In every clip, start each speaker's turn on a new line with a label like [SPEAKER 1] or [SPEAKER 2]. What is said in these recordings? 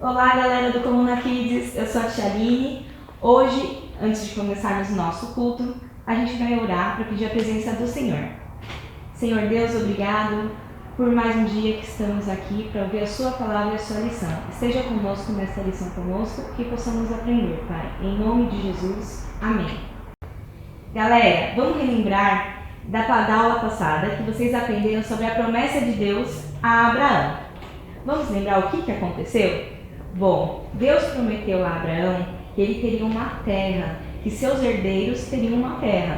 [SPEAKER 1] Olá, galera do Comuna Kids, eu sou a Tia Aline. Hoje, antes de começarmos o nosso culto, a gente vai orar para pedir a presença do Senhor. Senhor Deus, obrigado por mais um dia que estamos aqui para ouvir a sua palavra e a sua lição. Esteja conosco nessa lição conosco, que possamos aprender, Pai. Em nome de Jesus, amém. Galera, vamos relembrar da aula passada que vocês aprenderam sobre a promessa de Deus a Abraão. Vamos lembrar o que aconteceu? Bom, Deus prometeu a Abraão que ele teria uma terra, que seus herdeiros teriam uma terra.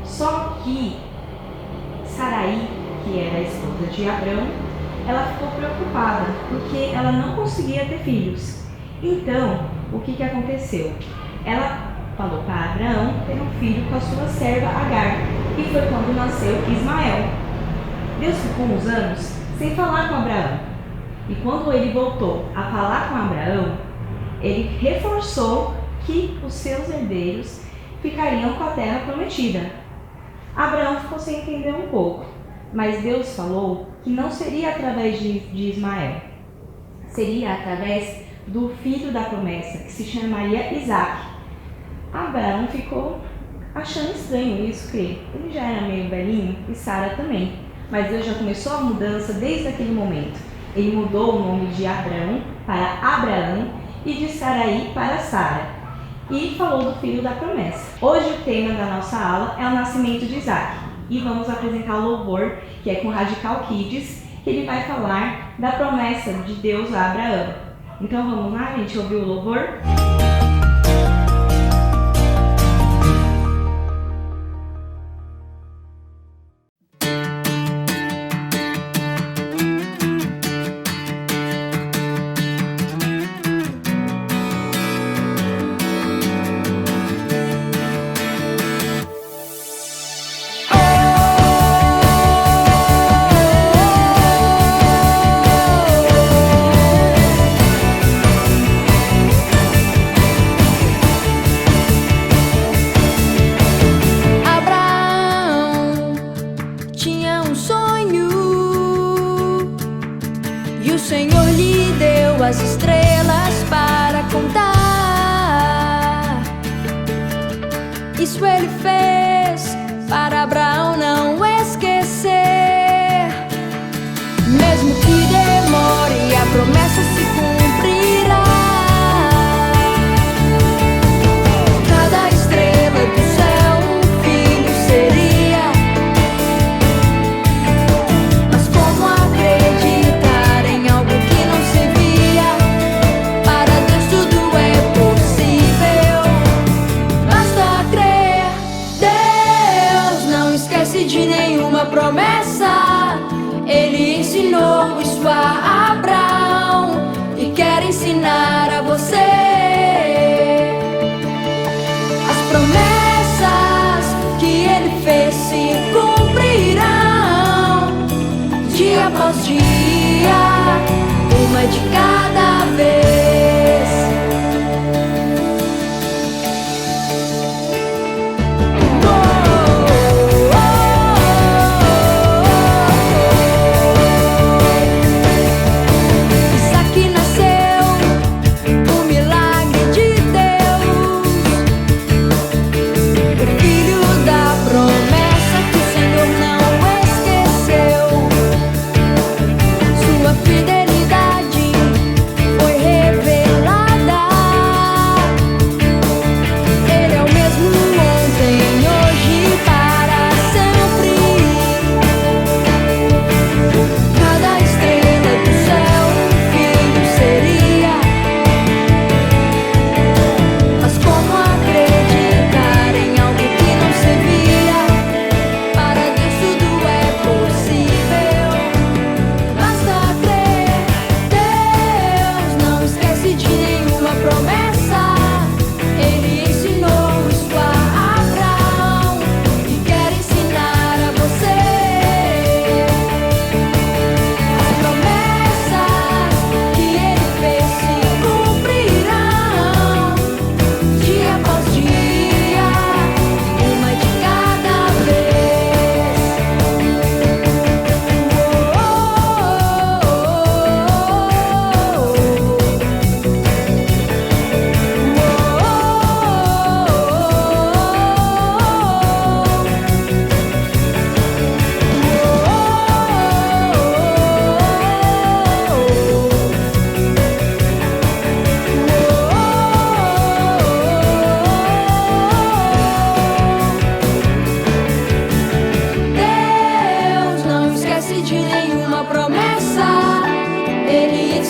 [SPEAKER 1] Só que Sarai, que era a esposa de Abraão, ela ficou preocupada porque ela não conseguia ter filhos. Então, o que aconteceu? Ela falou para Abraão ter um filho com a sua serva Agar, e foi quando nasceu Ismael. Deus ficou uns anos sem falar com Abraão. E quando ele voltou a falar com Abraão, ele reforçou que os seus herdeiros ficariam com a terra prometida. Abraão ficou sem entender um pouco, mas Deus falou que não seria através de Ismael, seria através do filho da promessa, que se chamaria Isaac. Abraão ficou achando estranho isso, que ele já era meio velhinho e Sara também, mas Deus já começou a mudança desde aquele momento. Ele mudou o nome de Abraão para Abraão e de Sarai para Sara, e falou do filho da promessa. Hoje o tema da nossa aula é o nascimento de Isaac, e vamos apresentar o louvor, que é com Radical Kids, que ele vai falar da promessa de Deus a Abraão. Então vamos lá, gente, ouvir o louvor?
[SPEAKER 2] As estrelas para contar. Isso ele fez para Abraão não esquecer. Mesmo que demore, a promessa se cumprirá. Cada estrela do céu um filho seria. Mas como acreditar em algo que não se via? Esquece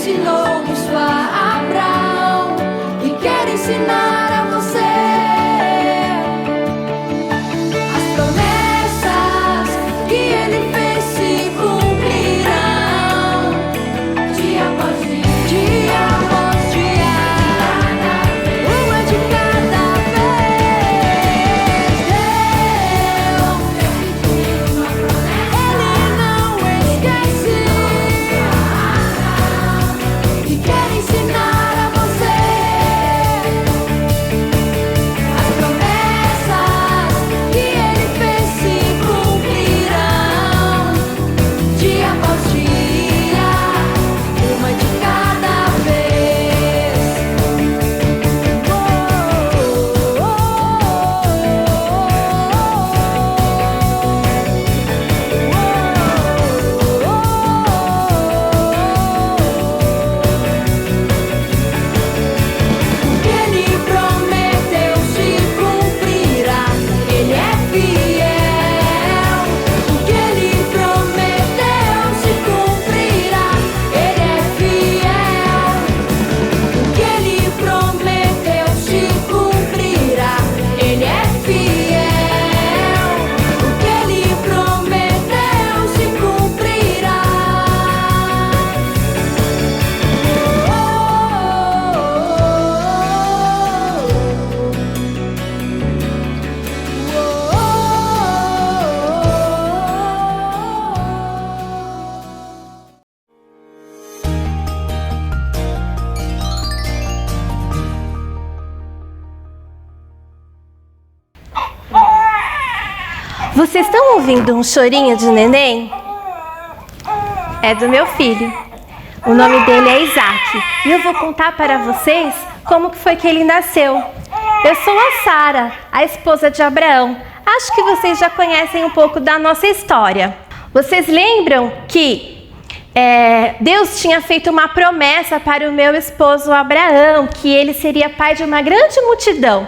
[SPEAKER 2] ensinou isso a Abraão e quer ensinar a você. As promessas que ele fez se cumprirão dia após dia após dia, uma de cada vez. Deus uma promessa, ele não esquece e quer ensinar a você. As promessas que ele fez se cumprirão dia após dia, uma de cada vez. O que ele prometeu se cumprirá, ele é fiel. O que ele prometeu se cumprirá, ele é fiel. O que ele prometeu se cumprirá, ele é fiel. O que ele prometeu se cumprirá.
[SPEAKER 3] Vocês estão ouvindo um chorinho de neném? É do meu filho. O nome dele é Isaac. E eu vou contar para vocês como que foi que ele nasceu. Eu sou a Sara, a esposa de Abraão. Acho que vocês já conhecem um pouco da nossa história. Vocês lembram que Deus tinha feito uma promessa para o meu esposo Abraão, que ele seria pai de uma grande multidão.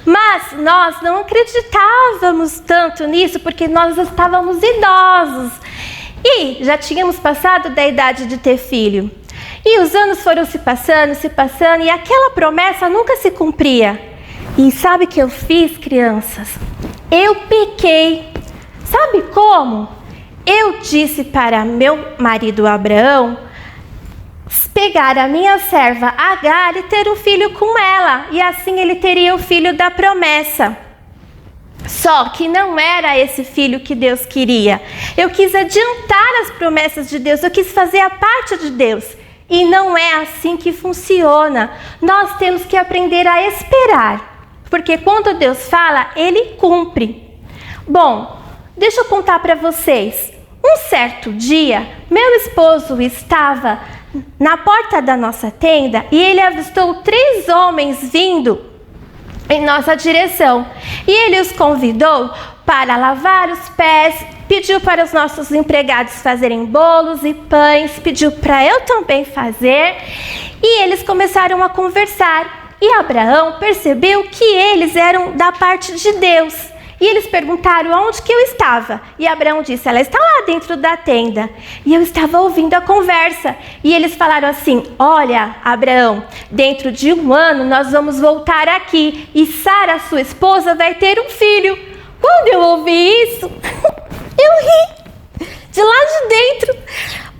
[SPEAKER 3] Mas nós não acreditávamos tanto nisso, porque nós estávamos idosos e já tínhamos passado da idade de ter filho. E os anos foram se passando, e aquela promessa nunca se cumpria. E sabe o que eu fiz, crianças? Eu pequei. Sabe como? Eu disse para meu marido Abraão pegar a minha serva Agar e ter um filho com ela, e assim ele teria o filho da promessa. Só que não era esse filho que Deus queria. Eu quis adiantar as promessas de Deus, eu quis fazer a parte de Deus. E não é assim que funciona. Nós temos que aprender a esperar, porque quando Deus fala, Ele cumpre. Bom, deixa eu contar para vocês. Um certo dia, meu esposo estava na porta da nossa tenda e ele avistou 3 homens vindo em nossa direção. E ele os convidou para lavar os pés, pediu para os nossos empregados fazerem bolos e pães, pediu para eu também fazer. E eles começaram a conversar. E Abraão percebeu que eles eram da parte de Deus. E eles perguntaram onde que eu estava. E Abraão disse, ela está lá dentro da tenda. E eu estava ouvindo a conversa. E eles falaram assim, olha, Abraão, dentro de 1 ano nós vamos voltar aqui. E Sara, sua esposa, vai ter um filho. Quando eu ouvi isso, eu ri de lá de dentro.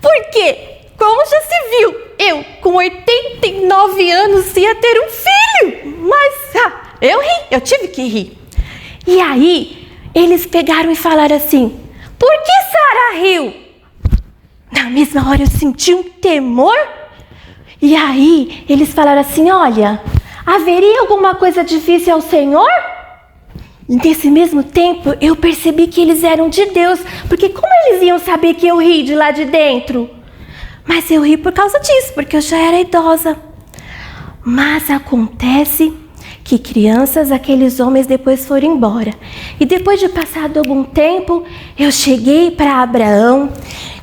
[SPEAKER 3] Porque, como já se viu, eu com 89 anos ia ter um filho. Mas eu ri, eu tive que rir. E aí, eles pegaram e falaram assim, por que Sara riu? Na mesma hora eu senti um temor. E aí, eles falaram assim, olha, haveria alguma coisa difícil ao Senhor? E nesse mesmo tempo, eu percebi que eles eram de Deus, porque como eles iam saber que eu ri de lá de dentro? Mas eu ri por causa disso, porque eu já era idosa. Mas acontece que crianças, aqueles homens depois foram embora. E depois de passado algum tempo, eu cheguei para Abraão,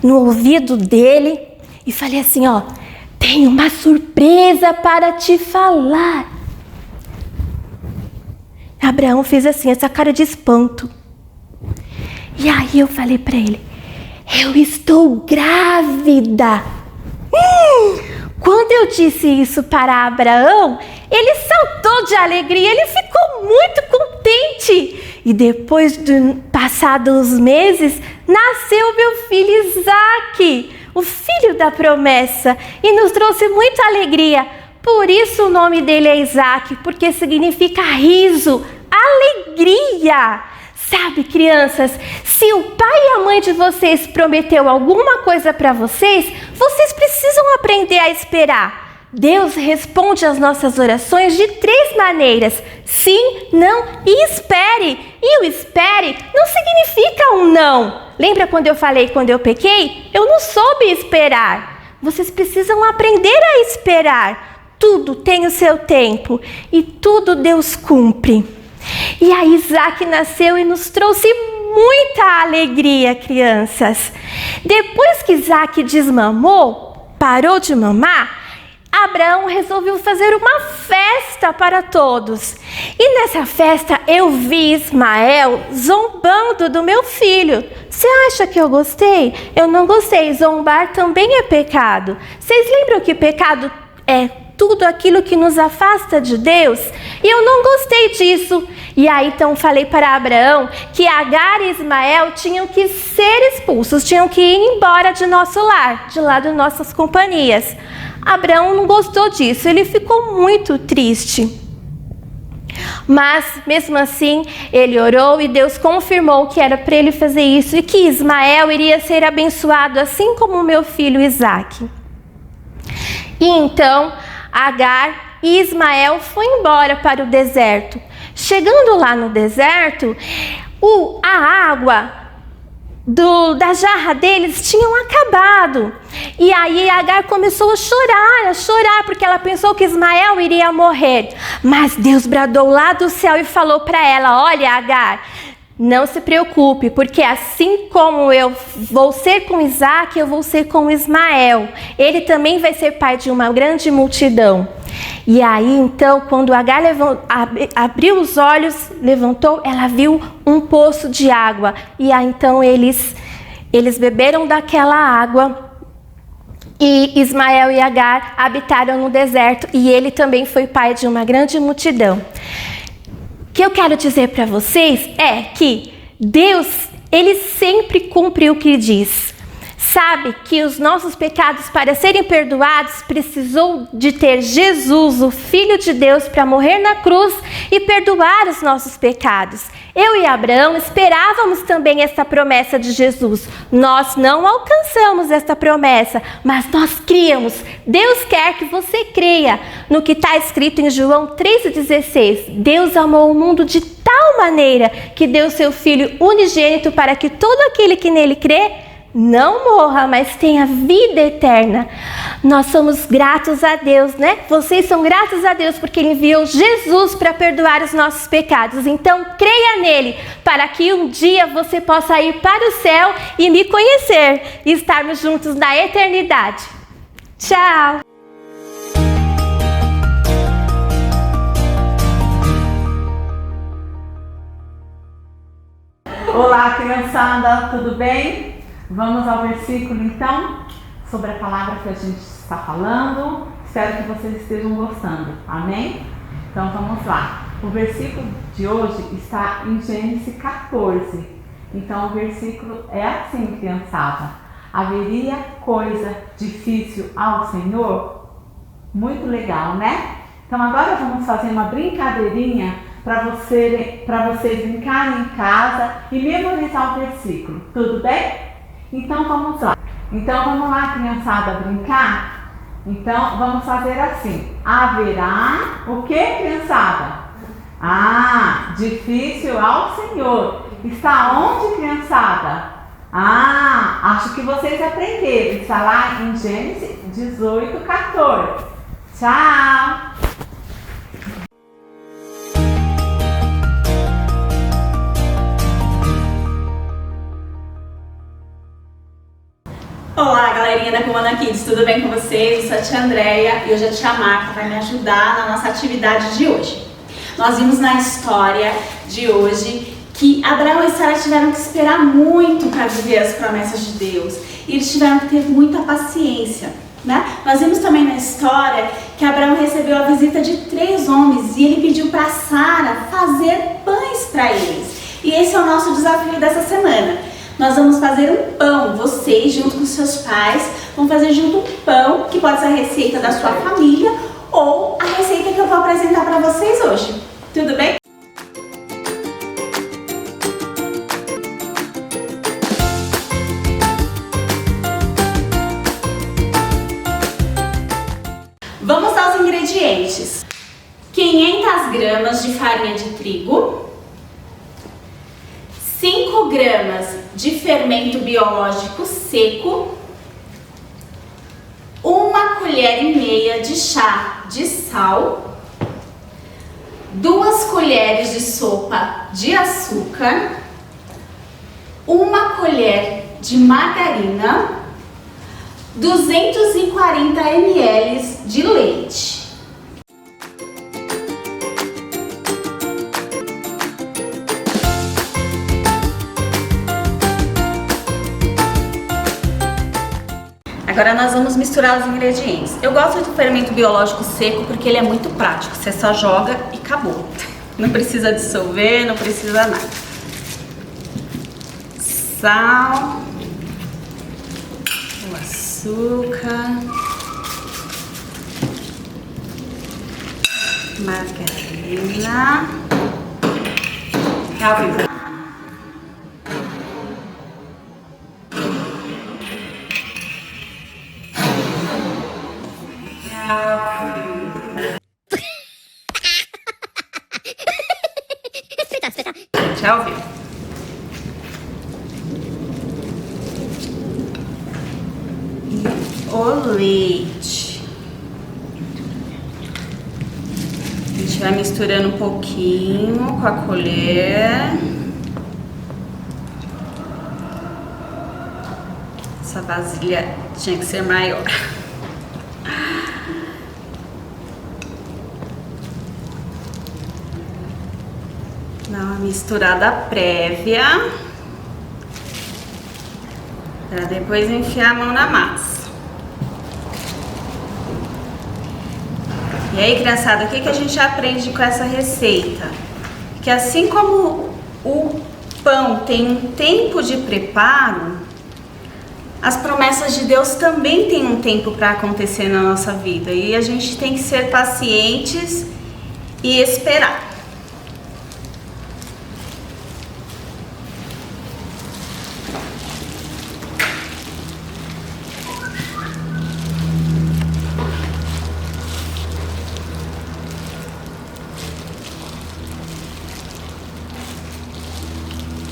[SPEAKER 3] no ouvido dele, e falei assim, ó, tenho uma surpresa para te falar. Abraão fez assim, essa cara de espanto. E aí eu falei para ele, eu estou grávida. eu disse isso para Abraão, ele saltou de alegria, ele ficou muito contente. E depois de passados meses, nasceu meu filho Isaque, o filho da promessa, e nos trouxe muita alegria. Por isso o nome dele é Isaque, porque significa riso, alegria. Sabe, crianças, se o pai e a mãe de vocês prometeu alguma coisa para vocês, vocês precisam aprender a esperar. Deus responde às nossas orações de 3 maneiras: sim, não e espere. E o espere não significa um não. Lembra quando eu falei quando eu pequei? Eu não soube esperar. Vocês precisam aprender a esperar. Tudo tem o seu tempo e tudo Deus cumpre. E aí Isaque nasceu e nos trouxe muita alegria, crianças. Depois que Isaque desmamou, parou de mamar, Abraão resolveu fazer uma festa para todos. E nessa festa eu vi Ismael zombando do meu filho. Você acha que eu gostei? Eu não gostei. Zombar também é pecado. Vocês lembram que pecado é tudo aquilo que nos afasta de Deus? E eu não gostei disso. E aí então falei para Abraão que Agar e Ismael tinham que ser expulsos, tinham que ir embora de nosso lar, de lá das nossas companhias. Abraão não gostou disso, ele ficou muito triste. Mas mesmo assim ele orou e Deus confirmou que era para ele fazer isso e que Ismael iria ser abençoado assim como o meu filho Isaque. E então Agar e Ismael foi embora para o deserto. Chegando lá no deserto, a água da jarra deles tinham acabado. E aí Agar começou a chorar, porque ela pensou que Ismael iria morrer. Mas Deus bradou lá do céu e falou para ela: olha, Agar, não se preocupe, porque assim como eu vou ser com Isaque, eu vou ser com Ismael. Ele também vai ser pai de uma grande multidão. E aí então, quando Agar abriu os olhos, levantou, ela viu um poço de água. E aí então eles beberam daquela água. E Ismael e Agar habitaram no deserto. E ele também foi pai de uma grande multidão. O que eu quero dizer para vocês é que Deus, ele sempre cumpre o que diz. Sabe que os nossos pecados, para serem perdoados, precisou de ter Jesus, o Filho de Deus, para morrer na cruz e perdoar os nossos pecados. Eu e Abraão esperávamos também essa promessa de Jesus. Nós não alcançamos essa promessa, mas nós criamos. Deus quer que você creia no que está escrito em João 3,16. Deus amou o mundo de tal maneira que deu seu Filho unigênito para que todo aquele que nele crê não morra, mas tenha vida eterna. Nós somos gratos a Deus, né? Vocês são gratos a Deus porque Ele enviou Jesus para perdoar os nossos pecados. Então creia nele, para que um dia você possa ir para o céu e me conhecer e estarmos juntos na eternidade. Tchau!
[SPEAKER 4] Olá, criançada, tudo bem? Vamos ao versículo então, sobre a palavra que a gente está falando. Espero que vocês estejam gostando, amém? Então vamos lá. O versículo de hoje está em Gênesis 14. Então o versículo é assim, criançada: haveria coisa difícil ao Senhor? Muito legal, né? Então agora vamos fazer uma brincadeirinha para vocês brincarem em casa e memorizar o versículo, tudo bem? Então vamos lá. Então vamos lá, criançada, brincar? Então vamos fazer assim: haverá o que, criançada? Difícil ao Senhor. Está onde, criançada? Acho que vocês aprenderam. Está lá em Gênesis 18:14. Tchau!
[SPEAKER 5] Olá, galerinha da Comanda Kids, tudo bem com vocês? Eu sou a tia Andréia e hoje a tia Marta vai me ajudar na nossa atividade de hoje. Nós vimos na história de hoje que Abraão e Sara tiveram que esperar muito para viver as promessas de Deus e eles tiveram que ter muita paciência. né? Nós vimos também na história que Abraão recebeu a visita de 3 homens e ele pediu para Sara fazer pães para eles. E esse é o nosso desafio dessa semana. Nós vamos fazer um pão, vocês junto com seus pais vão fazer junto um pão, que pode ser a receita da sua família ou a receita que eu vou apresentar para vocês hoje. Tudo bem? Vamos aos ingredientes. 500 gramas de farinha de trigo, 5 gramas de fermento biológico seco, 1 colher e meia de chá de sal, 2 colheres de sopa de açúcar, 1 colher de margarina, 240 ml de leite. Agora nós vamos misturar os ingredientes. Eu gosto do fermento biológico seco porque ele é muito prático. Você só joga e acabou. Não precisa dissolver, não precisa nada. Sal, o açúcar, margarina. Ao vivo. Ao vivo. O leite. A gente vai misturando um pouquinho com a colher. Essa vasilha tinha que ser maior. Dá uma misturada prévia para depois enfiar a mão na massa. E aí, criançada, o que a gente aprende com essa receita? Que assim como o pão tem um tempo de preparo, as promessas de Deus também têm um tempo para acontecer na nossa vida. E a gente tem que ser pacientes e esperar.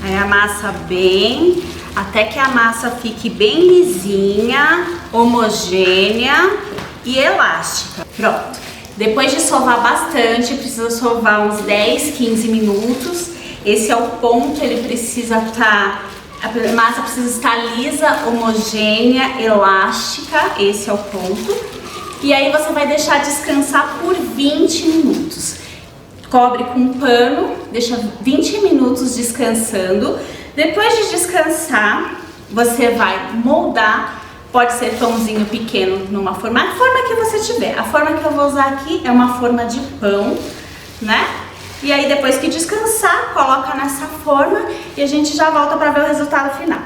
[SPEAKER 5] Aí amassa bem, até que a massa fique bem lisinha, homogênea e elástica. Pronto. Depois de sovar bastante, precisa sovar uns 10, 15 minutos. Esse é o ponto, ele precisa estar, a massa precisa estar lisa, homogênea, elástica. Esse é o ponto. E aí você vai deixar descansar por 20 minutos. Cobre com um pano, deixa 20 minutos descansando. Depois de descansar, você vai moldar. Pode ser pãozinho pequeno numa forma, a forma que você tiver. A forma que eu vou usar aqui é uma forma de pão, né? E aí depois que descansar, coloca nessa forma e a gente já volta para ver o resultado final.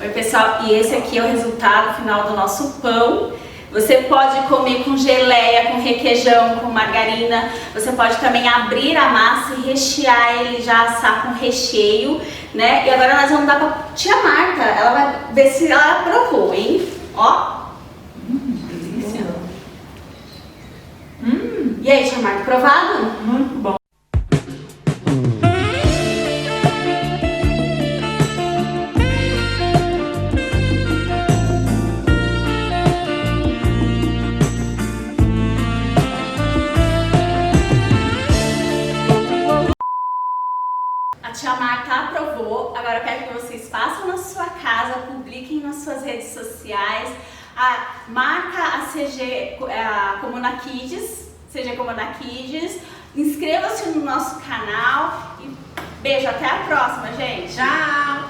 [SPEAKER 5] Oi pessoal, e esse aqui é o resultado final do nosso pão. Você pode comer com geleia, com requeijão, com margarina. Você pode também abrir a massa e rechear ele, já assar com recheio, né? E agora nós vamos dar pra tia Marta. Ela vai ver se ela aprovou, hein? Ó. Delícia. E aí, tia Marta, aprovado?
[SPEAKER 4] Muito bom.
[SPEAKER 5] A tia Marta aprovou. Agora eu quero que vocês façam na sua casa, publiquem nas suas redes sociais. Marca a CG Comuna Kids, CG Comuna Kids. Inscreva-se no nosso canal e beijo, até a próxima, gente.
[SPEAKER 4] Tchau!